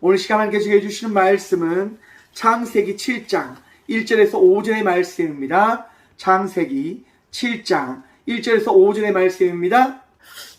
오늘 시간 함께 해주시는 말씀은 창세기 7장 1절에서 5절의 말씀입니다. 창세기 7장 1절에서 5절의 말씀입니다.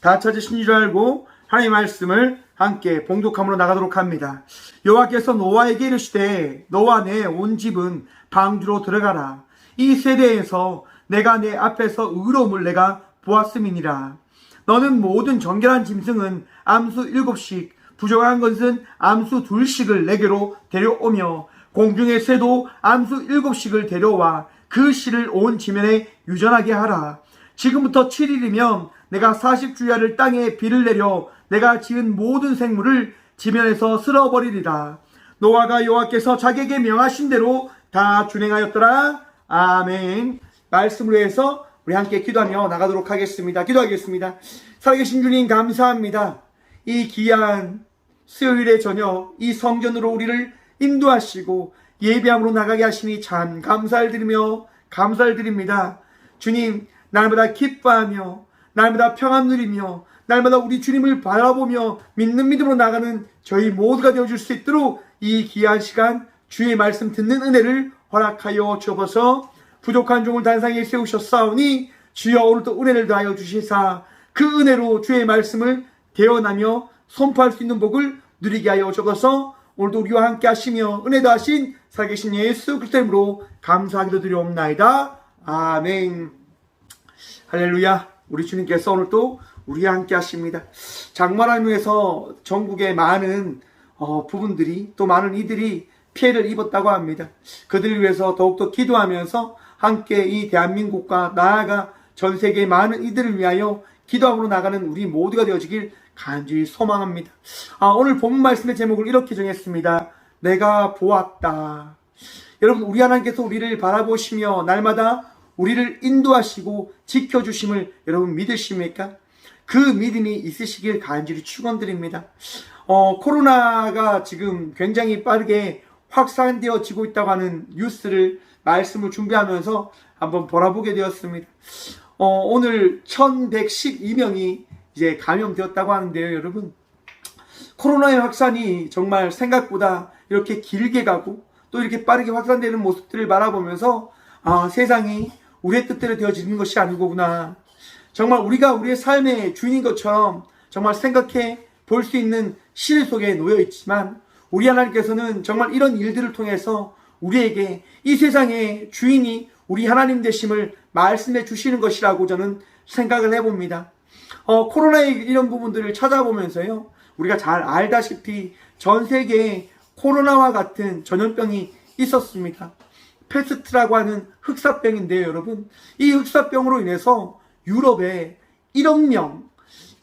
다 찾으신 줄 알고 하나님의 말씀을 함께 봉독함으로 나가도록 합니다. 여호와께서 노아에게 이르시되 너와 내 온 집은 방주로 들어가라. 이 세대에서 내가 내 앞에서 의로움을 내가 보았음이니라. 너는 모든 정결한 짐승은 암수 7씩 부정한 것은 암수 2씩을 내게로 데려오며 공중의 새도 암수 7씩을 데려와 그 씨를 온 지면에 유전하게 하라. 지금부터 7일이면 내가 40주야를 땅에 비를 내려 내가 지은 모든 생물을 지면에서 쓸어버리리라. 노아가 여호와께서 자기에게 명하신 대로 다 준행하였더라. 아멘. 말씀으로 해서 우리 함께 기도하며 나가도록 하겠습니다. 기도하겠습니다. 살아계신 주님 감사합니다. 이 귀한 수요일의 저녁 이 성전으로 우리를 인도하시고 예배함으로 나가게 하시니 참 감사를 드리며 감사를 드립니다. 주님, 날마다 기뻐하며 날마다 평안 누리며 날마다 우리 주님을 바라보며 믿는 믿음으로 나가는 저희 모두가 되어줄 수 있도록 이 귀한 시간 주의 말씀 듣는 은혜를 허락하여 주옵소서. 부족한 종을 단상에 세우셨사오니 주여 오늘도 은혜를 더하여 주시사 그 은혜로 주의 말씀을 대언하며 선포할 수 있는 복을 누리게 하여 주옵소서. 오늘도 우리와 함께 하시며 은혜 더하신 살아계신 예수 그리스도 이름으로 감사하기도 드리옵나이다. 아멘. 할렐루야. 우리 주님께서 오늘도 우리와 함께 하십니다. 장마를 위해서 전국의 많은 부분들이 또 많은 이들이 피해를 입었다고 합니다. 그들을 위해서 더욱더 기도하면서 함께 이 대한민국과 나아가 전 세계의 많은 이들을 위하여 기도함으로 나가는 우리 모두가 되어지길 간절히 소망합니다. 오늘 본문 말씀의 제목을 이렇게 정했습니다. 내가 보았다. 여러분, 우리 하나님께서 우리를 바라보시며 날마다 우리를 인도하시고 지켜주심을 여러분 믿으십니까? 그 믿음이 있으시길 간절히 축원드립니다. 코로나가 지금 굉장히 빠르게 확산되어지고 있다고 하는 뉴스를 말씀을 준비하면서 한번 바라보게 되었습니다. 오늘 1112명이 이제 감염되었다고 하는데요, 여러분. 코로나의 확산이 정말 생각보다 이렇게 길게 가고 또 이렇게 빠르게 확산되는 모습들을 바라보면서 세상이 우리의 뜻대로 되어지는 것이 아니구나. 정말 우리가 우리의 삶의 주인인 것처럼 정말 생각해 볼 수 있는 시대 속에 놓여 있지만 우리 하나님께서는 정말 이런 일들을 통해서 우리에게 이 세상의 주인이 우리 하나님 되심을 말씀해 주시는 것이라고 저는 생각을 해봅니다. 코로나의 이런 부분들을 찾아보면서요, 우리가 잘 알다시피 전 세계에 코로나와 같은 전염병이 있었습니다. 패스트라고 하는 흑사병인데요, 여러분. 이 흑사병으로 인해서 유럽에 1억 명,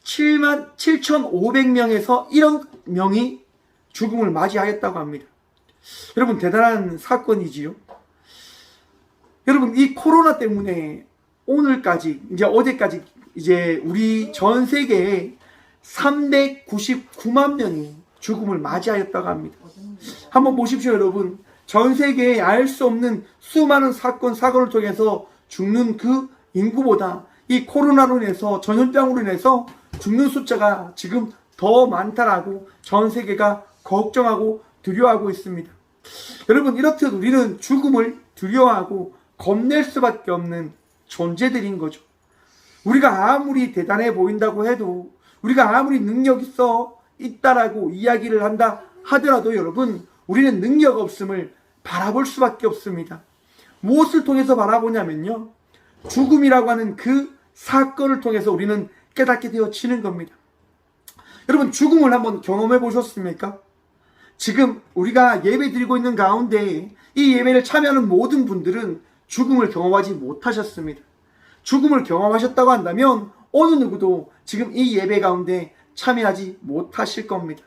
7,500명에서 1억 명이 죽음을 맞이하였다고 합니다. 여러분, 대단한 사건이지요. 여러분, 이 코로나 때문에 오늘까지, 이제 어제까지 이제 우리 전 세계에 399만 명이 죽음을 맞이하였다고 합니다. 한번 보십시오, 여러분. 전 세계에 알 수 없는 수많은 사건을 통해서 죽는 그 인구보다 이 코로나로 인해서, 전염병으로 인해서 죽는 숫자가 지금 더 많다라고 전 세계가 걱정하고 두려워하고 있습니다. 여러분, 이렇듯 우리는 죽음을 두려워하고 겁낼 수밖에 없는 존재들인 거죠. 우리가 아무리 대단해 보인다고 해도, 우리가 아무리 능력 있다라고 이야기를 한다 하더라도 여러분, 우리는 능력 없음을 바라볼 수밖에 없습니다. 무엇을 통해서 바라보냐면요, 죽음이라고 하는 그 사건을 통해서 우리는 깨닫게 되어지는 겁니다. 여러분, 죽음을 한번 경험해 보셨습니까? 지금 우리가 예배 드리고 있는 가운데 이 예배를 참여하는 모든 분들은 죽음을 경험하지 못하셨습니다. 죽음을 경험하셨다고 한다면 어느 누구도 지금 이 예배 가운데 참여하지 못하실 겁니다.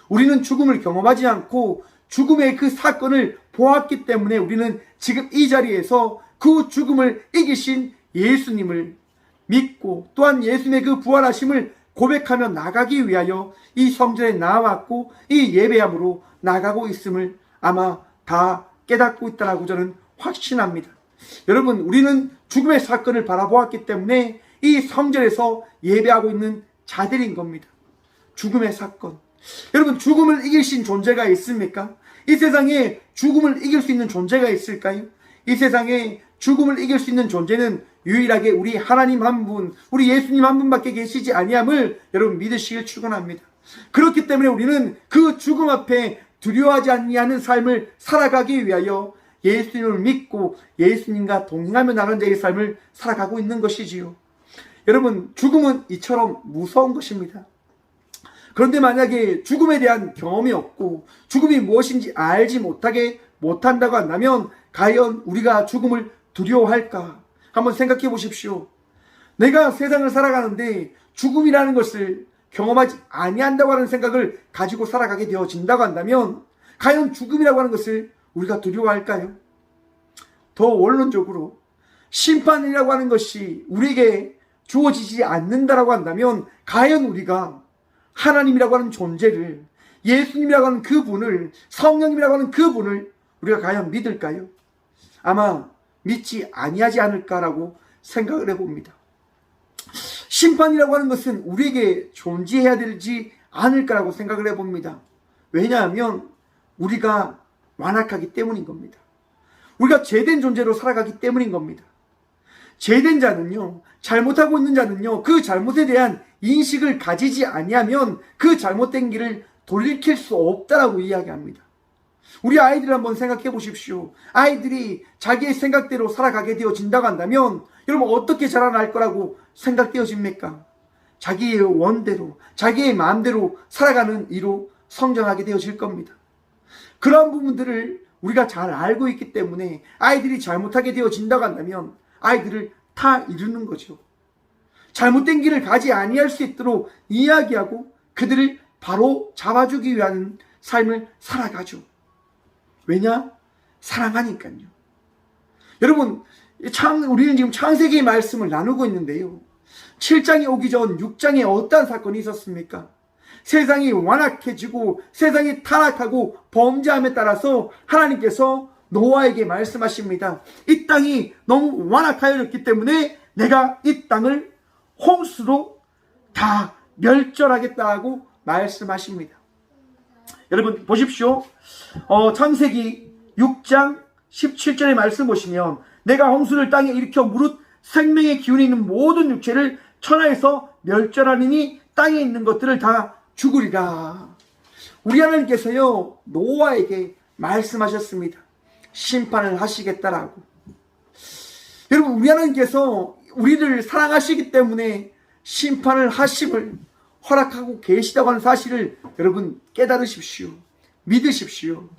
우리는 죽음을 경험하지 않고 죽음의 그 사건을 보았기 때문에 우리는 지금 이 자리에서 그 죽음을 이기신 예수님을 믿고 또한 예수님의 그 부활하심을 고백하며 나가기 위하여 이 성전에 나왔고 이 예배함으로 나가고 있음을 아마 다 깨닫고 있다라고 저는 확신합니다. 여러분, 우리는 죽음의 사건을 바라보았기 때문에 이 성전에서 예배하고 있는 자들인 겁니다. 죽음의 사건, 여러분, 죽음을 이길 수 있는 존재가 있습니까? 이 세상에 죽음을 이길 수 있는 존재가 있을까요? 이 세상에 죽음을 이길 수 있는 존재는 유일하게 우리 하나님 한 분, 우리 예수님 한 분밖에 계시지 아니함을 여러분 믿으시길 축원합니다. 그렇기 때문에 우리는 그 죽음 앞에 두려워하지 아니하는 삶을 살아가기 위하여 예수님을 믿고 예수님과 동행하며 나가는 자의 삶을 살아가고 있는 것이지요. 여러분, 죽음은 이처럼 무서운 것입니다. 그런데 만약에 죽음에 대한 경험이 없고 죽음이 무엇인지 알지 못한다고 한다면 과연 우리가 죽음을 두려워할까? 한번 생각해 보십시오. 내가 세상을 살아가는데 죽음이라는 것을 경험하지 아니한다고 하는 생각을 가지고 살아가게 되어진다고 한다면 과연 죽음이라고 하는 것을 우리가 두려워할까요? 더 원론적으로 심판이라고 하는 것이 우리에게 주어지지 않는다라고 한다면 과연 우리가 하나님이라고 하는 존재를, 예수님이라고 하는 그분을, 성령님이라고 하는 그분을 우리가 과연 믿을까요? 아마 믿지 아니하지 않을까라고 생각을 해봅니다. 심판이라고 하는 것은 우리에게 존재해야 되지 않을까라고 생각을 해봅니다. 왜냐하면 우리가 완악하기 때문인 겁니다. 우리가 죄된 존재로 살아가기 때문인 겁니다. 죄된 자는요, 잘못하고 있는 자는요, 그 잘못에 대한 인식을 가지지 아니하면 그 잘못된 길을 돌이킬 수 없다라고 이야기합니다. 우리 아이들을 한번 생각해 보십시오. 아이들이 자기의 생각대로 살아가게 되어진다고 한다면 여러분 어떻게 자라날 거라고 생각되어집니까? 자기의 원대로, 자기의 마음대로 살아가는 이로 성장하게 되어질 겁니다. 그러한 부분들을 우리가 잘 알고 있기 때문에 아이들이 잘못하게 되어진다고 한다면 아이들을 다 이루는 거죠. 잘못된 길을 가지 아니할 수 있도록 이야기하고 그들을 바로 잡아주기 위한 삶을 살아가죠. 왜냐? 사랑하니까요. 여러분, 우리는 지금 창세기의 말씀을 나누고 있는데요. 7장이 오기 전 6장에 어떤 사건이 있었습니까? 세상이 완악해지고 세상이 타락하고 범죄함에 따라서 하나님께서 노아에게 말씀하십니다. 이 땅이 너무 완악하였기 때문에 내가 이 땅을 홍수로 다 멸절하겠다고 말씀하십니다. 여러분 보십시오. 창세기 6장 17절의 말씀 보시면 내가 홍수를 땅에 일으켜 무릇 생명의 기운이 있는 모든 육체를 천하에서 멸절하리니 땅에 있는 것들을 다 죽으리라. 우리 하나님께서요 노아에게 말씀하셨습니다. 심판을 하시겠다라고. 여러분 우리 하나님께서 우리를 사랑하시기 때문에 심판을 하심을 허락하고 계시다고 하는 사실을 여러분 깨달으십시오. 믿으십시오.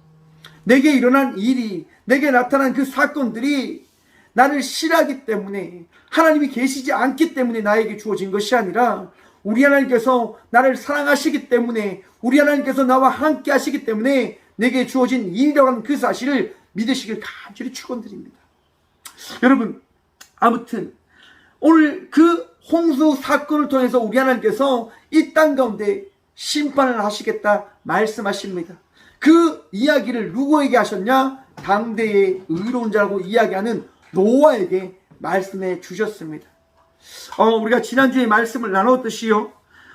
내게 일어난 일이, 내게 나타난 그 사건들이 나를 싫어하기 때문에, 하나님이 계시지 않기 때문에 나에게 주어진 것이 아니라 우리 하나님께서 나를 사랑하시기 때문에, 우리 하나님께서 나와 함께 하시기 때문에 내게 주어진 일이라고 하는 그 사실을 믿으시길 간절히 축원드립니다. 여러분 아무튼 오늘 그 홍수 사건을 통해서 우리 하나님께서 이 땅 가운데 심판을 하시겠다 말씀하십니다. 그 이야기를 누구에게 하셨냐? 당대의 의로운 자라고 이야기하는 노아에게 말씀해 주셨습니다. 우리가 지난주에 말씀을 나눴듯이요.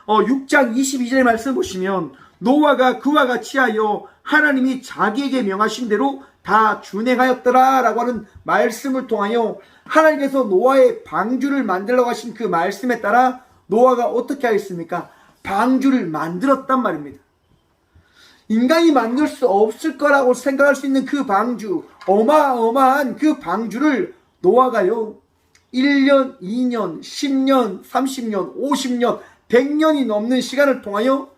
6장 22절의 말씀 보시면 노아가 그와 같이 하여 하나님이 자기에게 명하신 대로 다 준행하였더라 라고 하는 말씀을 통하여 하나님께서 노아의 방주를 만들려고 하신 그 말씀에 따라 노아가 어떻게 하였습니까? 방주를 만들었단 말입니다. 인간이 만들 수 없을 거라고 생각할 수 있는 그 방주, 어마어마한 그 방주를 노아가요 1년, 2년, 10년, 30년, 50년, 100년이 넘는 시간을 통하여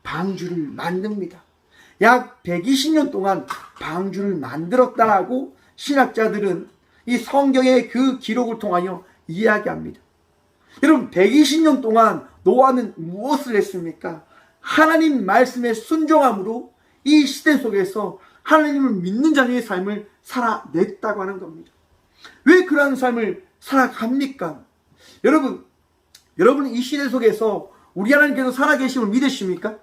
방주를 만듭니다. 약 120년 동안 방주를 만들었다라고 신학자들은 이 성경의 그 기록을 통하여 이야기합니다. 여러분 120년 동안 노아는 무엇을 했습니까? 하나님 말씀에 순종함으로 이 시대 속에서 하나님을 믿는 자녀의 삶을 살아냈다고 하는 겁니다. 왜 그러한 삶을 살아갑니까? 여러분 이 시대 속에서 우리 하나님께서 살아계심을 믿으십니까?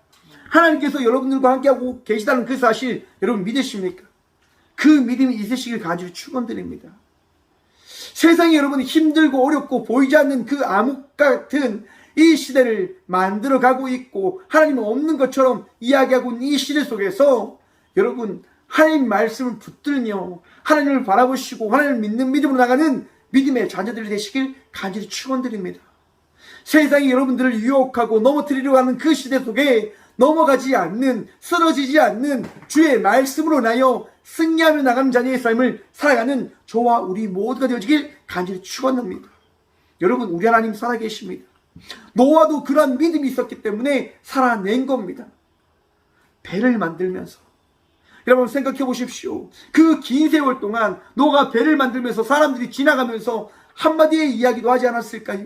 하나님께서 여러분들과 함께하고 계시다는 그 사실 여러분 믿으십니까? 그 믿음이 있으시길 간절히 축원드립니다. 세상이 여러분 힘들고 어렵고 보이지 않는 그 암흑 같은 이 시대를 만들어가고 있고 하나님은 없는 것처럼 이야기하고 있는 이 시대 속에서 여러분 하나님 말씀을 붙들며 하나님을 바라보시고 하나님을 믿는 믿음으로 나가는 믿음의 자녀들이 되시길 간절히 축원드립니다. 세상이 여러분들을 유혹하고 넘어뜨리려고 하는 그 시대 속에 넘어가지 않는, 쓰러지지 않는 주의 말씀으로 인하여 승리하며 나가는 자녀의 삶을 살아가는 저와 우리 모두가 되어지길 간절히 축원합니다. 여러분, 우리 하나님 살아계십니다. 노아도 그러한 믿음이 있었기 때문에 살아낸 겁니다. 배를 만들면서 여러분 생각해 보십시오. 그 긴 세월 동안 노아가 배를 만들면서 사람들이 지나가면서 한마디의 이야기도 하지 않았을까요?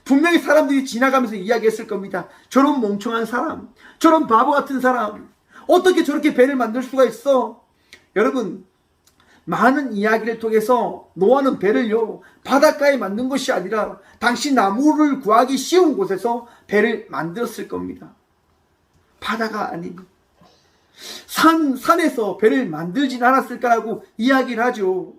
분명히 사람들이 지나가면서 이야기했을 겁니다. 저런 멍청한 사람, 저런 바보 같은 사람, 어떻게 저렇게 배를 만들 수가 있어? 여러분, 많은 이야기를 통해서 노아는 배를요 바닷가에 만든 것이 아니라 당시 나무를 구하기 쉬운 곳에서 배를 만들었을 겁니다. 바다가 아닌 산에서 배를 만들진 않았을까라고 이야기를 하죠.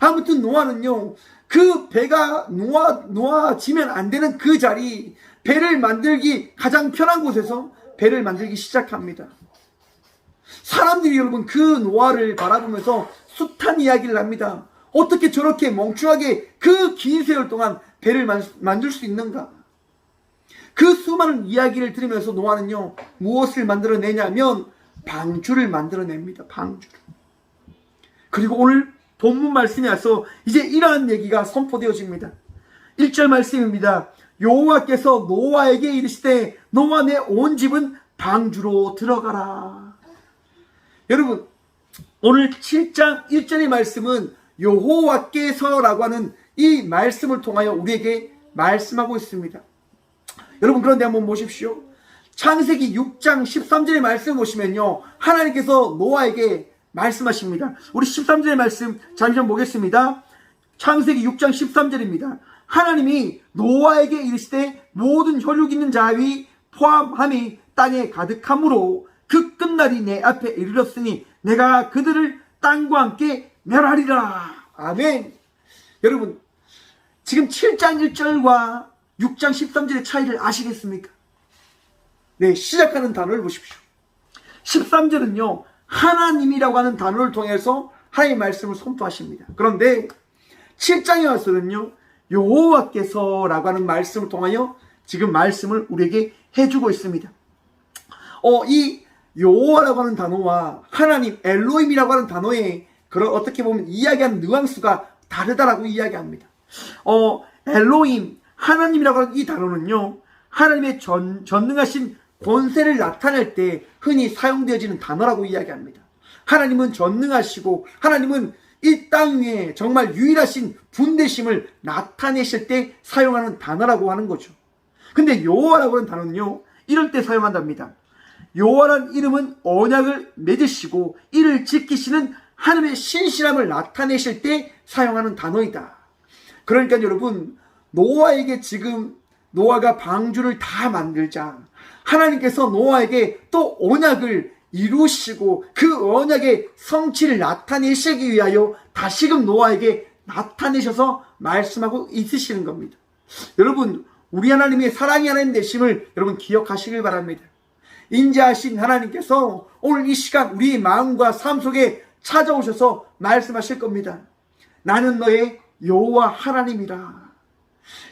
아무튼 노아는요 그 배가 놓아지면 안 되는 그 자리, 배를 만들기 가장 편한 곳에서 배를 만들기 시작합니다. 사람들이 여러분 그 노아를 바라보면서 숱한 이야기를 합니다. 어떻게 저렇게 멍청하게 그 긴 세월 동안 배를 만들 수 있는가? 그 수많은 이야기를 들으면서 노아는요 무엇을 만들어내냐면 방주를 만들어냅니다. 방주를. 그리고 오늘 본문 말씀에 와서 이제 이러한 얘기가 선포되어집니다. 1절 말씀입니다. 여호와께서 노아에게 이르시되 노아 내 온 집은 방주로 들어가라. 여러분, 오늘 7장 1절의 말씀은 여호와께서라고 하는 이 말씀을 통하여 우리에게 말씀하고 있습니다. 여러분, 그런데 한번 보십시오. 창세기 6장 13절의 말씀을 보시면요 하나님께서 노아에게 말씀하십니다. 우리 13절의 말씀 잠시 좀 보겠습니다. 창세기 6장 13절입니다. 하나님이 노아에게 이르시되 모든 혈육 있는 자위 포함함이 땅에 가득함으로 그 끝날이 내 앞에 이르렀으니 내가 그들을 땅과 함께 멸하리라. 아멘. 여러분, 지금 7장 1절과 6장 13절의 차이를 아시겠습니까? 네, 시작하는 단어를 보십시오. 13절은요 하나님이라고 하는 단어를 통해서 하나님의 말씀을 선포하십니다. 그런데 7장에 와서는요 여호와께서라고 하는 말씀을 통하여 지금 말씀을 우리에게 해주고 있습니다. 이 여호와라고 하는 단어와 하나님, 엘로힘이라고 하는 단어의 그런 어떻게 보면 이야기하는 뉘앙스가 다르다라고 이야기합니다. 엘로힘, 하나님이라고 하는 이 단어는요 하나님의 전능하신 권세를 나타낼 때 흔히 사용되어지는 단어라고 이야기합니다. 하나님은 전능하시고 하나님은 이 땅 위에 정말 유일하신 분대심을 나타내실 때 사용하는 단어라고 하는 거죠. 근데 여호와라고 하는 단어는요 이럴 때 사용한답니다. 여호와라는 이름은 언약을 맺으시고 이를 지키시는 하나님의 신실함을 나타내실 때 사용하는 단어이다. 그러니까 여러분, 노아에게 지금 노아가 방주를 다 만들자 하나님께서 노아에게 또 언약을 이루시고 그 언약의 성취를 나타내시기 위하여 다시금 노아에게 나타내셔서 말씀하고 있으시는 겁니다. 여러분, 우리 하나님의 사랑의 하나님 되심을 여러분 기억하시길 바랍니다. 인자하신 하나님께서 오늘 이 시간 우리 마음과 삶 속에 찾아오셔서 말씀하실 겁니다. 나는 너의 여호와 하나님이라.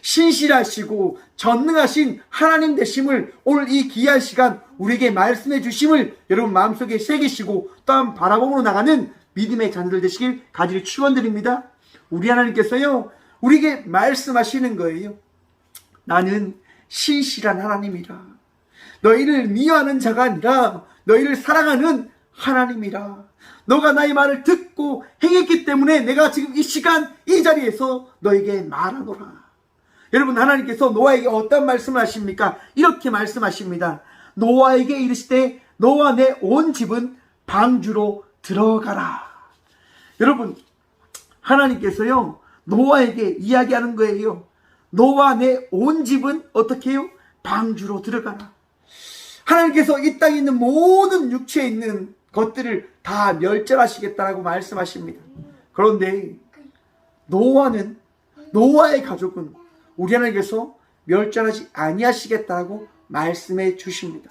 신실하시고 전능하신 하나님 되심을 오늘 이 귀한 시간 우리에게 말씀해 주심을 여러분 마음속에 새기시고 또한 바라봄으로 나가는 믿음의 자녀들 되시길 간절히 축원드립니다. 우리 하나님께서요 우리에게 말씀하시는 거예요. 나는 신실한 하나님이라. 너희를 미워하는 자가 아니라 너희를 사랑하는 하나님이라. 너가 나의 말을 듣고 행했기 때문에 내가 지금 이 시간 이 자리에서 너에게 말하노라. 여러분, 하나님께서 노아에게 어떤 말씀을 하십니까? 이렇게 말씀하십니다. 노아에게 이르시되 너와 내 온 집은 방주로 들어가라. 여러분, 하나님께서요 노아에게 이야기하는 거예요. 너와 내 온 집은 어떻게 해요? 방주로 들어가라. 하나님께서 이 땅에 있는 모든 육체에 있는 것들을 다 멸절하시겠다라고 말씀하십니다. 그런데 노아의 가족은 우리 하나님께서 멸절하지 아니하시겠다고 말씀해 주십니다.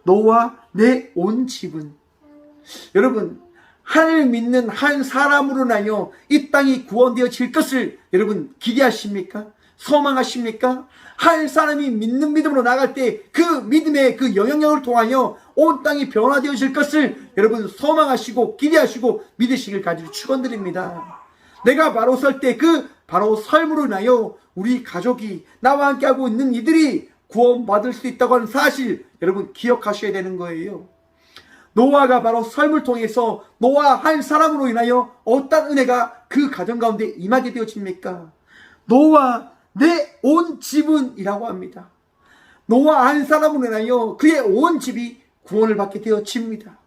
너와 내 온 집은, 여러분 하나님을 믿는 한 사람으로 인하여 이 땅이 구원되어질 것을 여러분 기대하십니까? 소망하십니까? 한 사람이 믿는 믿음으로 나갈 때 그 믿음의 그 영향력을 통하여 온 땅이 변화되어질 것을 여러분 소망하시고 기대하시고 믿으시길 간절히 축원드립니다. 내가 바로 설 때 그 바로 삶으로 인하여 우리 가족이 나와 함께하고 있는 이들이 구원받을 수 있다고 하는 사실 여러분 기억하셔야 되는 거예요. 노아가 바로 삶을 통해서 노아 한 사람으로 인하여 어떤 은혜가 그 가정 가운데 임하게 되어집니까? 노아 내 온 집은이라고 합니다. 노아 한 사람으로 인하여 그의 온 집이 구원을 받게 되어집니다.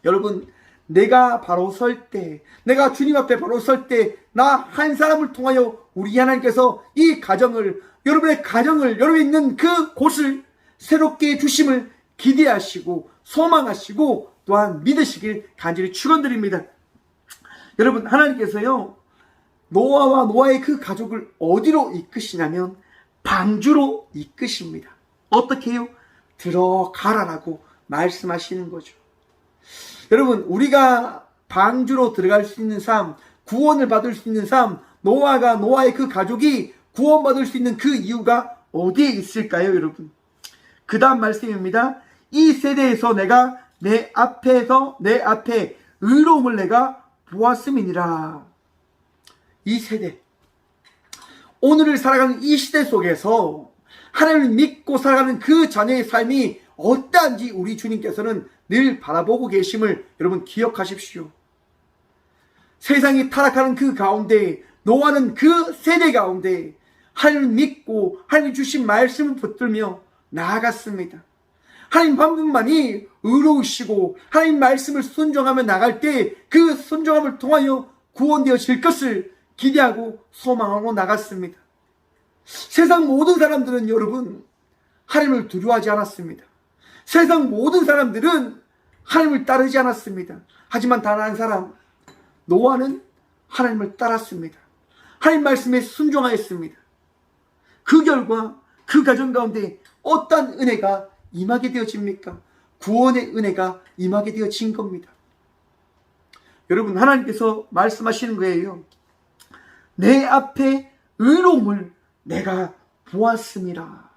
여러분 내가 바로 설 때, 내가 주님 앞에 바로 설 때 나 한 사람을 통하여 우리 하나님께서 이 가정을, 여러분의 가정을, 여러분이 있는 그 곳을 새롭게 주심을 기대하시고 소망하시고 또한 믿으시길 간절히 축원드립니다. 여러분 하나님께서요 노아와 노아의 그 가족을 어디로 이끄시냐면 방주로 이끄십니다. 어떻게 해요? 들어가라라고 말씀하시는 거죠. 여러분 우리가 방주로 들어갈 수 있는 삶, 구원을 받을 수 있는 삶, 노아가 노아의 그 가족이 구원받을 수 있는 그 이유가 어디에 있을까요? 여러분 그 다음 말씀입니다. 이 세대에서 내가 내 앞에 의로움을 내가 보았음이니라. 이 세대, 오늘을 살아가는 이 시대 속에서 하나님을 믿고 살아가는 그 자녀의 삶이 어떠한지 우리 주님께서는 늘 바라보고 계심을 여러분 기억하십시오. 세상이 타락하는 그 가운데 노아는 그 세대 가운데 하나님을 믿고 하나님 주신 말씀을 붙들며 나아갔습니다. 하나님 한 분만이 의로우시고 하나님 말씀을 순종하며 나갈 때 그 순종함을 통하여 구원되어질 것을 기대하고 소망하고 나갔습니다. 세상 모든 사람들은 여러분 하나님을 두려워하지 않았습니다. 세상 모든 사람들은 하나님을 따르지 않았습니다. 하지만 단 한 사람 노아는 하나님을 따랐습니다. 하나님 말씀에 순종하였습니다. 그 결과 그 가정 가운데 어떤 은혜가 임하게 되어집니까? 구원의 은혜가 임하게 되어진 겁니다. 여러분 하나님께서 말씀하시는 거예요. 내 앞에 의로움을 내가 보았습니다.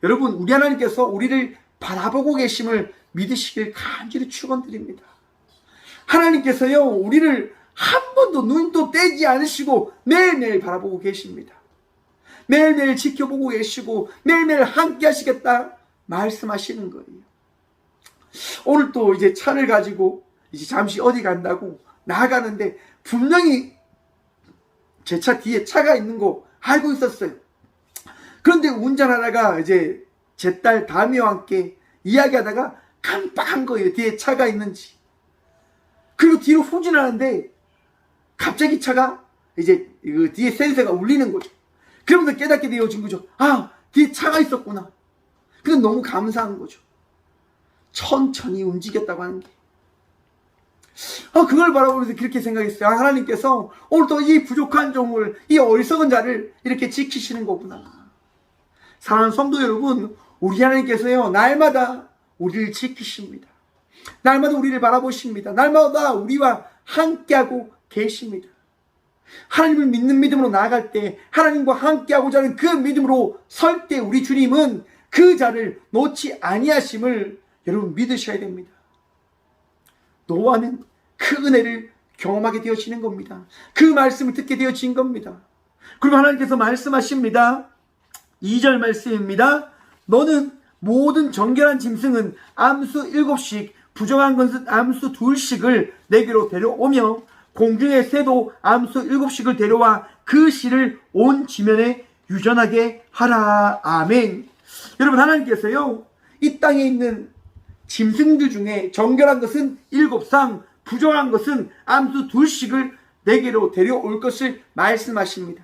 여러분 우리 하나님께서 우리를 바라보고 계심을 믿으시길 간절히 축원드립니다. 하나님께서요 우리를 한 번도 눈도 떼지 않으시고 매일매일 바라보고 계십니다. 매일매일 지켜보고 계시고 매일매일 함께 하시겠다 말씀하시는 거예요. 오늘 또 이제 차를 가지고 이제 잠시 어디 간다고 나가는데 분명히 제 차 뒤에 차가 있는 거 알고 있었어요. 그런데 운전하다가 이제 제 딸 다미와 함께 이야기하다가 깜빡한 거예요. 뒤에 차가 있는지. 그리고 뒤로 후진하는데 갑자기 차가 이제 그 뒤에 센서가 울리는 거죠. 그러면서 깨닫게 되어진 거죠. 아, 뒤에 차가 있었구나. 근데 너무 감사한 거죠. 천천히 움직였다고 하는 게. 그걸 바라보면서 그렇게 생각했어요. 하나님께서 오늘 또 이 부족한 종을, 이 어리석은 자를 이렇게 지키시는 거구나. 사랑하는 성도 여러분, 우리 하나님께서요 날마다 우리를 지키십니다. 날마다 우리를 바라보십니다. 날마다 우리와 함께하고 계십니다. 하나님을 믿는 믿음으로 나아갈 때 하나님과 함께하고자 하는 그 믿음으로 설 때 우리 주님은 그 자를 놓지 아니하심을 여러분 믿으셔야 됩니다. 노아는 그 은혜를 경험하게 되어지는 겁니다. 그 말씀을 듣게 되어진 겁니다. 그리고 하나님께서 말씀하십니다. 2절 말씀입니다. 너는 모든 정결한 짐승은 암수 7씩 부정한 것은 암수 2씩을 내게로 데려오며 공중의 새도 암수 7씩을 데려와 그 씨를 온 지면에 유전하게 하라. 아멘. 여러분 하나님께서요 이 땅에 있는 짐승들 중에 정결한 것은 7상, 부정한 것은 암수 2씩을 내게로 데려올 것을 말씀하십니다.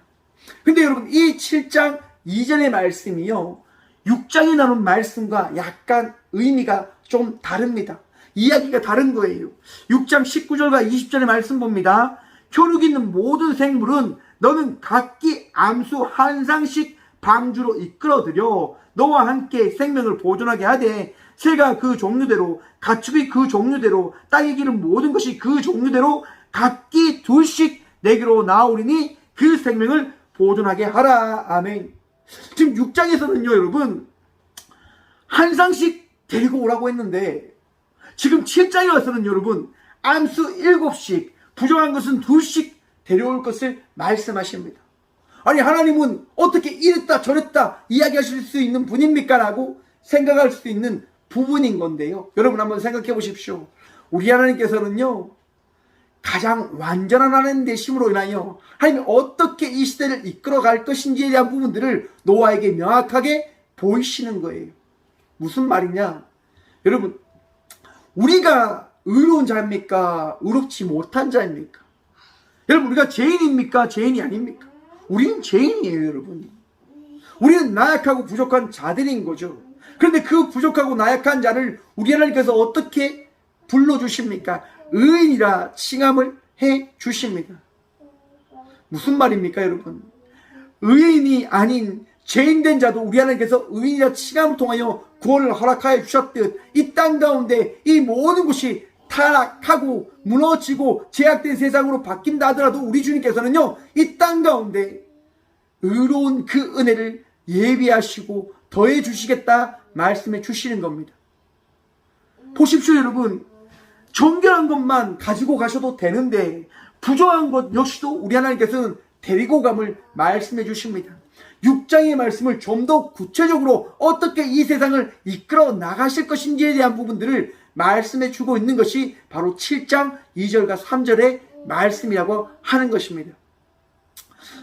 근데 여러분 이 7장 2절의 말씀이요 6장에 나온 말씀과 약간 의미가 좀 다릅니다. 이야기가 다른 거예요. 6장 19절과 20절의 말씀 봅니다. 혈육 있는 모든 생물은 너는 각기 암수 한 상씩 방주로 이끌어들여 너와 함께 생명을 보존하게 하되 새가 그 종류대로 가축이 그 종류대로 땅에 기는 모든 것이 그 종류대로 각기 둘씩 내게로 나오리니 그 생명을 보존하게 하라. 아멘. 지금 6장에서는요 여러분 한 쌍씩 데리고 오라고 했는데 지금 7장에 와서는 여러분 암수 7씩 부정한 것은 2씩 데려올 것을 말씀하십니다. 아니 하나님은 어떻게 이랬다 저랬다 이야기하실 수 있는 분입니까? 라고 생각할 수 있는 부분인 건데요. 여러분 한번 생각해 보십시오. 우리 하나님께서는요 가장 완전한 하나님 되심으로 인하여 하나님이 어떻게 이 시대를 이끌어갈 것인지에 대한 부분들을 노아에게 명확하게 보이시는 거예요. 무슨 말이냐? 여러분 우리가 의로운 자입니까? 의롭지 못한 자입니까? 여러분 우리가 죄인입니까? 죄인이 아닙니까? 우리는 죄인이에요 여러분. 우리는 나약하고 부족한 자들인 거죠. 그런데 그 부족하고 나약한 자를 우리 하나님께서 어떻게 불러주십니까? 의인이라 칭함을 해 주십니다. 무슨 말입니까 여러분? 의인이 아닌 죄인된 자도 우리 하나님께서 의인이라 칭함을 통하여 구원을 허락하여 주셨듯 이 땅 가운데 이 모든 것이 타락하고 무너지고 제약된 세상으로 바뀐다 하더라도 우리 주님께서는요 이 땅 가운데 의로운 그 은혜를 예비하시고 더해 주시겠다 말씀해 주시는 겁니다. 보십시오 여러분, 정결한 것만 가지고 가셔도 되는데 부정한 것 역시도 우리 하나님께서는 데리고 감을 말씀해 주십니다. 6장의 말씀을 좀 더 구체적으로 어떻게 이 세상을 이끌어 나가실 것인지에 대한 부분들을 말씀해 주고 있는 것이 바로 7장 2절과 3절의 말씀이라고 하는 것입니다.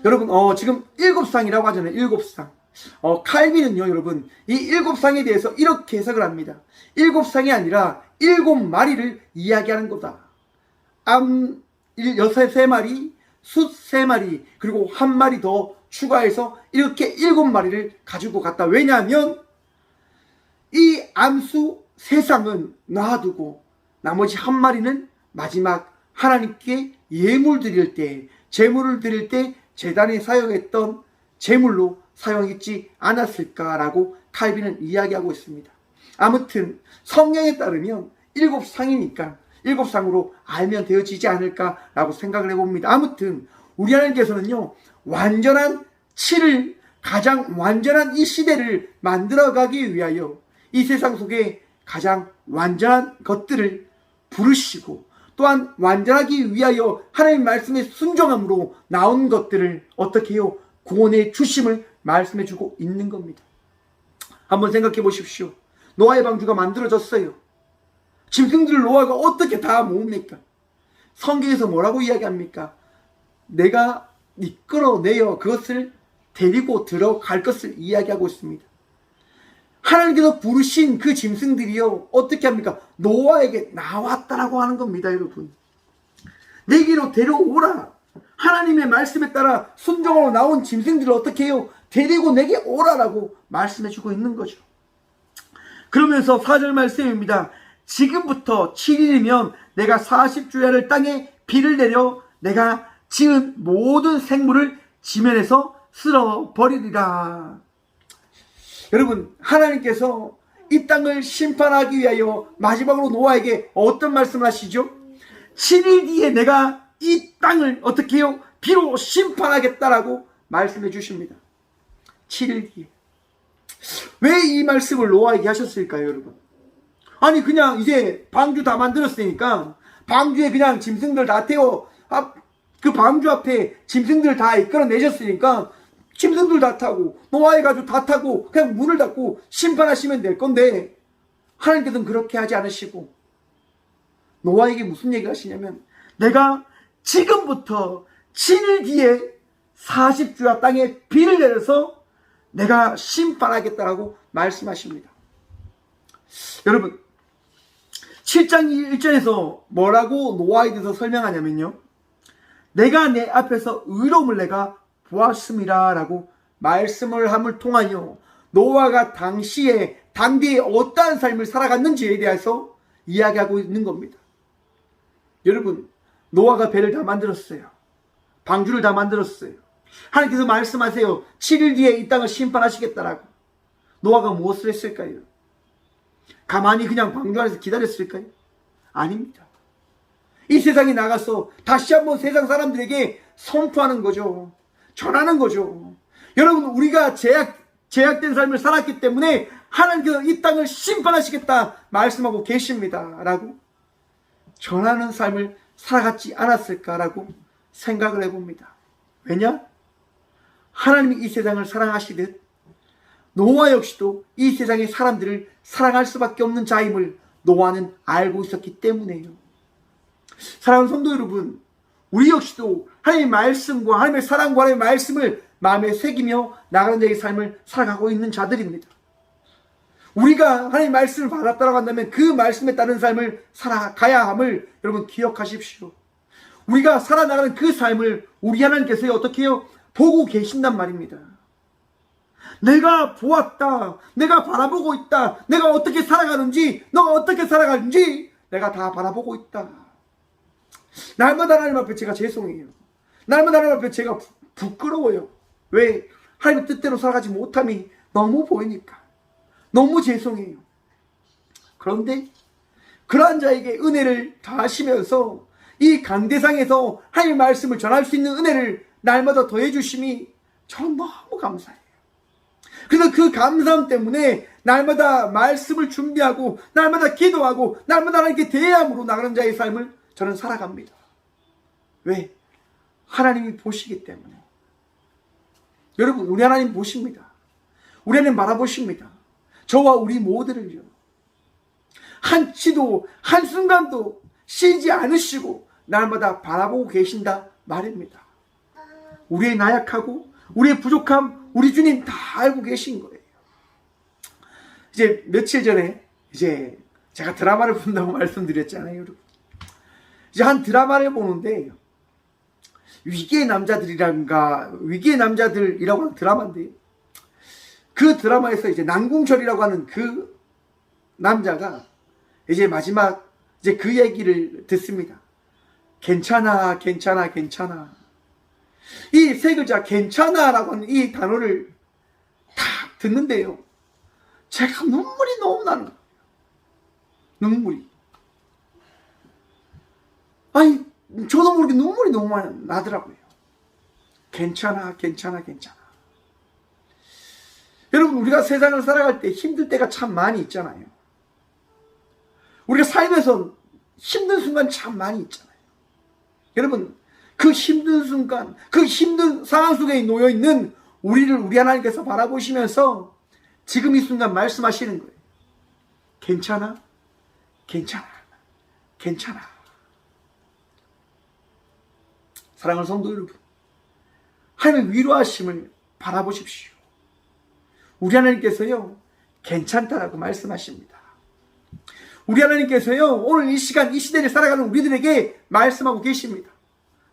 여러분 지금 7쌍이라고 하잖아요. 7쌍. 칼빈은요 여러분 이 7쌍에 대해서 이렇게 해석을 합니다. 7쌍이 아니라 7마리를 이야기하는 거다. 암 3마리, 숫 3마리, 그리고 1마리 더 추가해서 이렇게 7마리를 가지고 갔다. 왜냐하면 이 암수 3쌍은 놔두고 나머지 1마리는 마지막 하나님께 예물 드릴 때, 제물을 드릴 때 제단에 사용했던 제물로 사용했지 않았을까라고 칼빈은 이야기하고 있습니다. 아무튼 성경에 따르면 7쌍이니까 7쌍으로 알면 되어지지 않을까라고 생각을 해봅니다. 아무튼 우리 하나님께서는요 완전한 7을 가장 완전한 이 시대를 만들어가기 위하여 이 세상 속에 가장 완전한 것들을 부르시고 또한 완전하기 위하여 하나님 말씀의 순종함으로 나온 것들을 어떻게 해요? 구원해 주심을 말씀해 주고 있는 겁니다. 한번 생각해 보십시오. 노아의 방주가 만들어졌어요. 짐승들을 노아가 어떻게 다 모읍니까? 성경에서 뭐라고 이야기합니까? 내가 이끌어내어 그것을 데리고 들어갈 것을 이야기하고 있습니다. 하나님께서 부르신 그 짐승들이요 어떻게 합니까? 노아에게 나왔다라고 하는 겁니다. 여러분 내게로 데려오라. 하나님의 말씀에 따라 순종하고 나온 짐승들을 어떻게 해요? 데리고 내게 오라라고 말씀해주고 있는 거죠. 그러면서 4절 말씀입니다. 지금부터 7일이면 내가 40주야를 땅에 비를 내려 내가 지은 모든 생물을 지면에서 쓸어버리리라. 여러분 하나님께서 이 땅을 심판하기 위하여 마지막으로 노아에게 어떤 말씀을 하시죠? 7일 뒤에 내가 이 땅을 어떻게 해요? 비로 심판하겠다라고 말씀해 주십니다. 7일 뒤에. 왜 이 말씀을 노아에게 하셨을까요 여러분? 아니 그냥 이제 방주 다 만들었으니까 방주에 그냥 짐승들 다 태워 그 방주 앞에 짐승들 다 이끌어내셨으니까 짐승들 다 타고 노아의 가족 다 타고 그냥 문을 닫고 심판하시면 될 건데 하나님께서는 그렇게 하지 않으시고 노아에게 무슨 얘기를 하시냐면 내가 지금부터 7일 뒤에 40주야 땅에 비를 내려서 내가 심판하겠다라고 말씀하십니다. 여러분 7장 1절에서 뭐라고 노아에 대해서 설명하냐면요 내가 내 앞에서 의로움을 내가 보았음이라 라고 말씀을 함을 통하여 노아가 당시에 어떠한 삶을 살아갔는지에 대해서 이야기하고 있는 겁니다. 여러분 노아가 배를 다 만들었어요. 방주를 다 만들었어요. 하나님께서 말씀하세요. 7일 뒤에 이 땅을 심판하시겠다라고. 노아가 무엇을 했을까요? 가만히 그냥 방주 안에서 기다렸을까요? 아닙니다. 이 세상에 나가서 다시 한번 세상 사람들에게 선포하는 거죠. 전하는 거죠. 여러분, 우리가 제약된 삶을 살았기 때문에 하나님께서 이 땅을 심판하시겠다 말씀하고 계십니다 라고 전하는 삶을 살아갔지 않았을까라고 생각을 해봅니다. 왜냐? 하나님이 이 세상을 사랑하시듯 노아 역시도 이 세상의 사람들을 사랑할 수밖에 없는 자임을 노아는 알고 있었기 때문에요. 사랑하는 성도 여러분, 우리 역시도 하나님의 말씀과 하나님의 사랑과 하나님의 말씀을 마음에 새기며 나가는 자의 삶을 살아가고 있는 자들입니다. 우리가 하나님의 말씀을 받았다고 한다면 그 말씀에 따른 삶을 살아가야 함을 여러분 기억하십시오. 우리가 살아나가는 그 삶을 우리 하나님께서 어떻게 해요? 보고 계신단 말입니다. 내가 보았다. 내가 바라보고 있다. 내가 어떻게 살아가는지, 너가 어떻게 살아가는지 내가 다 바라보고 있다. 날마다 하나님 앞에 제가 죄송해요. 날마다 하나님 앞에 제가 부끄러워요. 왜? 하나님 뜻대로 살아가지 못함이 너무 보이니까. 너무 죄송해요. 그런데 그러한 자에게 은혜를 다하시면서 이 강대상에서 하나님의 말씀을 전할 수 있는 은혜를 날마다 더해 주심이 저는 너무 감사해요. 그래서 그 감사함 때문에 날마다 말씀을 준비하고 날마다 기도하고 날마다 하나님께 대함으로 나가는 자의 삶을 저는 살아갑니다. 왜? 하나님이 보시기 때문에. 여러분, 우리 하나님 보십니다. 우리 하나님 바라보십니다. 저와 우리 모두를요. 한치도 한순간도 쉬지 않으시고 날마다 바라보고 계신다 말입니다. 우리의 나약하고 우리의 부족함 우리 주님 다 알고 계신 거예요. 이제 며칠 전에 이제 제가 드라마를 본다고 말씀드렸잖아요, 여러분. 이제 한 드라마를 보는데 위기의 남자들이라고 하는 드라마인데 그 드라마에서 이제 남궁철이라고 하는 그 남자가 이제 마지막 이제 그 얘기를 듣습니다. 괜찮아, 괜찮아, 괜찮아. 이 세 글자 괜찮아라고 하는 이 단어를 딱 듣는데요. 제가 눈물이 너무 나는 거예요. 눈물이. 아니, 저도 모르게 눈물이 너무 많이 나더라고요. 괜찮아, 괜찮아, 괜찮아. 여러분, 우리가 세상을 살아갈 때 힘들 때가 참 많이 있잖아요. 우리가 살면서 힘든 순간 참 많이 있잖아요. 여러분, 그 힘든 순간, 그 힘든 상황 속에 놓여 있는 우리를 우리 하나님께서 바라보시면서 지금 이 순간 말씀하시는 거예요. 괜찮아? 괜찮아. 괜찮아. 사랑하는 성도 여러분, 하나님의 위로하심을 바라보십시오. 우리 하나님께서요, 괜찮다라고 말씀하십니다. 우리 하나님께서요, 오늘 이 시간, 이 시대를 살아가는 우리들에게 말씀하고 계십니다.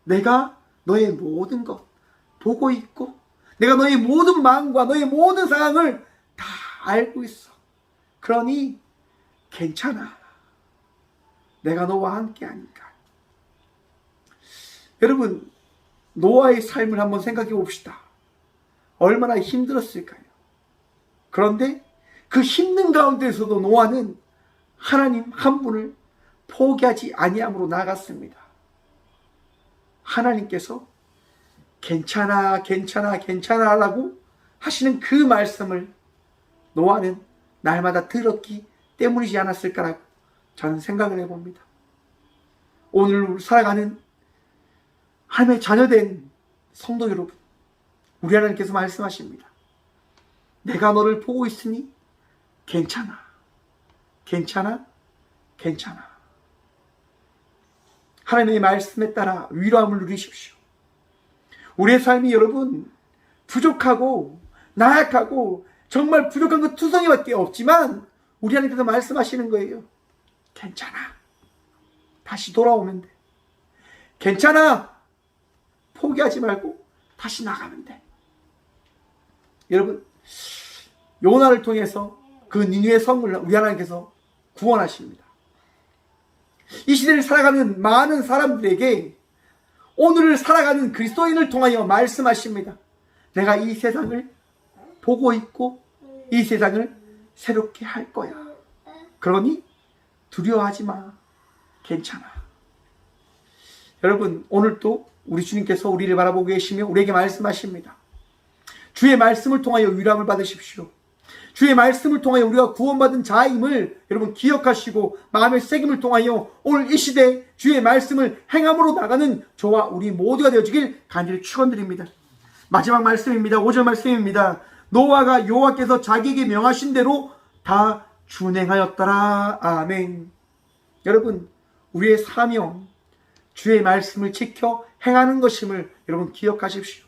내가 너의 모든 것 보고 있고, 내가 너의 모든 마음과 너의 모든 상황을 다 알고 있어. 그러니 괜찮아. 내가 너와 함께 하니까. 여러분, 노아의 삶을 한번 생각해 봅시다. 얼마나 힘들었을까요? 그런데 그 힘든 가운데서도 노아는 하나님 한 분을 포기하지 아니함으로 나아갔습니다. 하나님께서 괜찮아, 괜찮아, 괜찮아 라고 하시는 그 말씀을 노아는 날마다 들었기 때문이지 않았을까라고 저는 생각을 해봅니다. 오늘 살아가는 하나님의 자녀된 성도 여러분, 우리 하나님께서 말씀하십니다. 내가 너를 보고 있으니 괜찮아. 괜찮아? 괜찮아. 하나님의 말씀에 따라 위로함을 누리십시오. 우리의 삶이 여러분 부족하고 나약하고 정말 부족한 것 투성이밖에 없지만 우리 하나님께서 말씀하시는 거예요. 괜찮아. 다시 돌아오면 돼. 괜찮아. 포기하지 말고 다시 나가면 돼. 여러분, 요나를 통해서 그 니느웨 성을 우리 하나님께서 구원하십니다. 이 시대를 살아가는 많은 사람들에게 오늘을 살아가는 그리스도인을 통하여 말씀하십니다. 내가 이 세상을 보고 있고 이 세상을 새롭게 할 거야. 그러니 두려워하지 마. 괜찮아. 여러분, 오늘도 우리 주님께서 우리를 바라보고 계시며 우리에게 말씀하십니다. 주의 말씀을 통하여 위로함을 받으십시오. 주의 말씀을 통하여 우리가 구원받은 자임을 여러분 기억하시고 마음의 새김을 통하여 오늘 이 시대 주의 말씀을 행함으로 나가는 저와 우리 모두가 되어지길 간절히 축원드립니다. 마지막 말씀입니다. 5절 말씀입니다. 노아가 여호와께서 자기에게 명하신 대로 다 준행하였더라. 아멘. 여러분, 우리의 사명, 주의 말씀을 지켜 행하는 것임을 여러분 기억하십시오.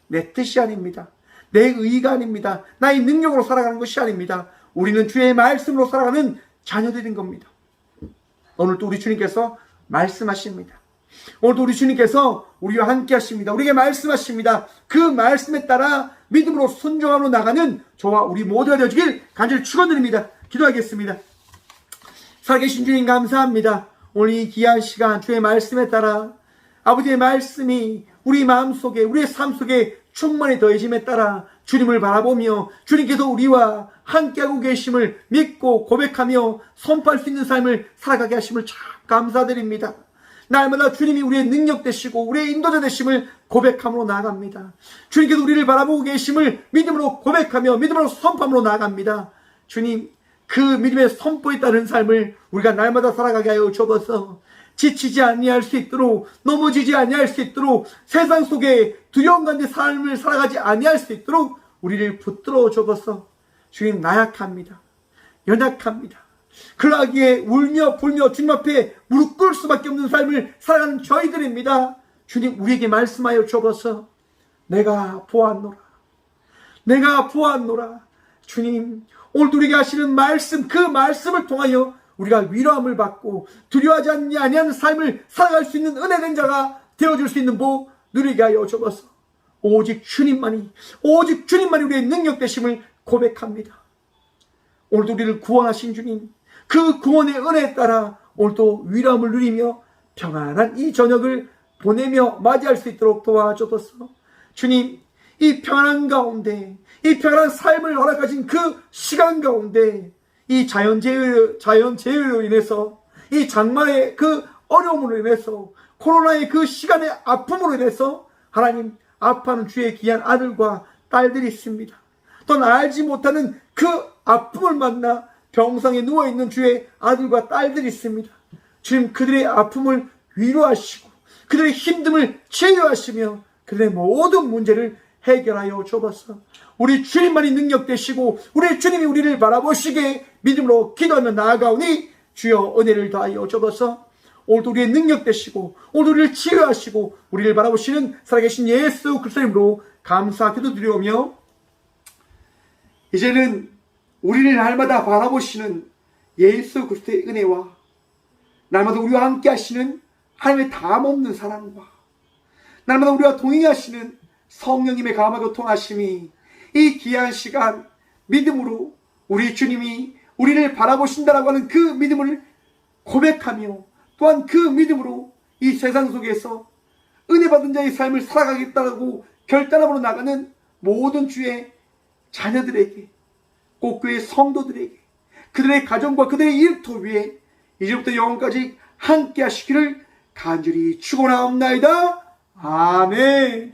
내 뜻이 아닙니다. 내 의의가 아닙니다. 나의 능력으로 살아가는 것이 아닙니다. 우리는 주의 말씀으로 살아가는 자녀들인 겁니다. 오늘도 우리 주님께서 말씀하십니다. 오늘도 우리 주님께서 우리와 함께 하십니다. 우리에게 말씀하십니다. 그 말씀에 따라 믿음으로 순종함으로 나가는 저와 우리 모두가 되어주길 간절히 축원드립니다. 기도하겠습니다. 살아계신 주님 감사합니다. 오늘 이 귀한 시간 주의 말씀에 따라 아버지의 말씀이 우리 마음속에 우리의 삶 속에 충만히 더해짐에 따라 주님을 바라보며 주님께서 우리와 함께하고 계심을 믿고 고백하며 선포할 수 있는 삶을 살아가게 하심을 참 감사드립니다. 날마다 주님이 우리의 능력 되시고 우리의 인도자 되심을 고백함으로 나아갑니다. 주님께서 우리를 바라보고 계심을 믿음으로 고백하며 믿음으로 선포함으로 나아갑니다. 주님, 그 믿음의 선포에 따른 삶을 우리가 날마다 살아가게 하여 주옵소서. 지치지 아니할 수 있도록, 넘어지지 아니할 수 있도록, 세상 속에 두려움 가운데 삶을 살아가지 아니할 수 있도록 우리를 붙들어 주옵소서. 주님, 나약합니다. 연약합니다. 그러하기에 울며 불며 주님 앞에 무릎 꿇을 수밖에 없는 삶을 살아가는 저희들입니다. 주님, 우리에게 말씀하여 주옵소서. 내가 보았노라. 내가 보았노라. 주님, 오늘도 우리에게 하시는 말씀, 그 말씀을 통하여 우리가 위로함을 받고 두려워하지 아니하는 삶을 살아갈 수 있는 은혜된 자가 되어줄 수 있는 복 누리게 하여 주옵소서. 오직 주님만이 우리의 능력 되심을 고백합니다. 오늘도 우리를 구원하신 주님, 그 구원의 은혜에 따라 오늘도 위로함을 누리며 평안한 이 저녁을 보내며 맞이할 수 있도록 도와주옵소서. 주님, 이 평안한 가운데, 이 평안한 삶을 허락하신 그 시간 가운데 이 자연재해로 인해서, 이 장마의 그 어려움으로 인해서, 코로나의 그 시간의 아픔으로 인해서 하나님, 아파하는 주의 귀한 아들과 딸들이 있습니다. 또 알지 못하는 그 아픔을 만나 병상에 누워있는 주의 아들과 딸들이 있습니다. 주님, 그들의 아픔을 위로하시고 그들의 힘듦을 치유하시며 그들의 모든 문제를 해결하여 주옵소서. 우리 주님만이 능력 되시고 우리 주님이 우리를 바라보시게 믿음으로 기도하며 나아가오니 주여 은혜를 더하여 주옵소서. 오늘도 우리의 능력 되시고 오늘도 우리를 치유하시고 우리를 바라보시는 살아계신 예수 그리스도의 이름으로 감사 기도드리오며, 이제는 우리를 날마다 바라보시는 예수 그리스도의 은혜와 날마다 우리와 함께 하시는 하나님의 담없는 사랑과 날마다 우리와 동행하시는 성령님의 감화 교통하심이 이 귀한 시간 믿음으로 우리 주님이 우리를 바라보신다라고 하는 그 믿음을 고백하며 또한 그 믿음으로 이 세상 속에서 은혜 받은 자의 삶을 살아가겠다고 결단함으로 나가는 모든 주의 자녀들에게, 꼭 교회 성도들에게, 그들의 가정과 그들의 일터 위에 이제부터 영원까지 함께 하시기를 간절히 축원하옵나이다. 아멘.